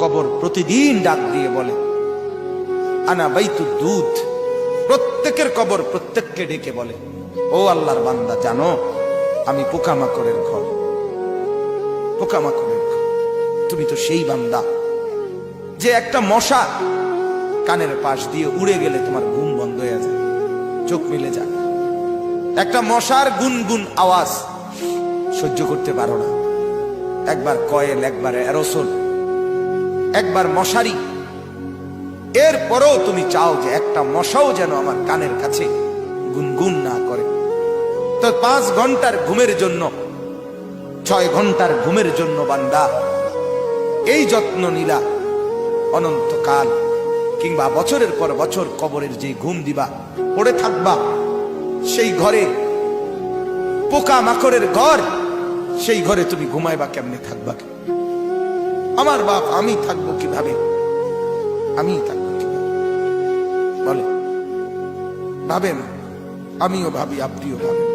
কবর প্রতিদিন ডাক দিয়ে বলে আনা বাইতুদ দুধ। প্রত্যেকের কবর প্রত্যেককে ডেকে বলে, ও আল্লাহর বান্দা, জানো আমি পোকামাকড়ের ঘর, পোকামাকড়ের ঘর। তুমি তো সেই বান্দা যে একটা মশা কানের পাশ দিয়ে উড়ে গেলে তোমার ঘুম বন্ধ হয়ে যায়, চোখ মিলে যায়। একটা মশার গুনগুন আওয়াজ সহ্য করতে পারো না। একবার কয়েল, একবার অ্যারোসোল, একবার মশারি, এরপরেও তুমি চাও যে একটা মশাও যেন আমার কানের কাছে গুনগুন না করে। তো 5 ঘন্টার ঘুমের জন্য, 6 ঘন্টার ঘুমের জন্য বান্দা এই যত্ন নিলা, অনন্তকাল কিংবা বছরের পর বছর কবরের যে ঘুম দিবা, পড়ে থাকবা সেই ঘরে, পোকা মাকড়ের ঘর, সেই ঘরে তুমি ঘুমাইবা কেমনে, থাকবা? আমার বাপ, আমি থাকবো কিভাবে? আমি থাকবো কিভাবে বলে? ভাবেন, আমিও ভাবি, আপনিও ভাবেন।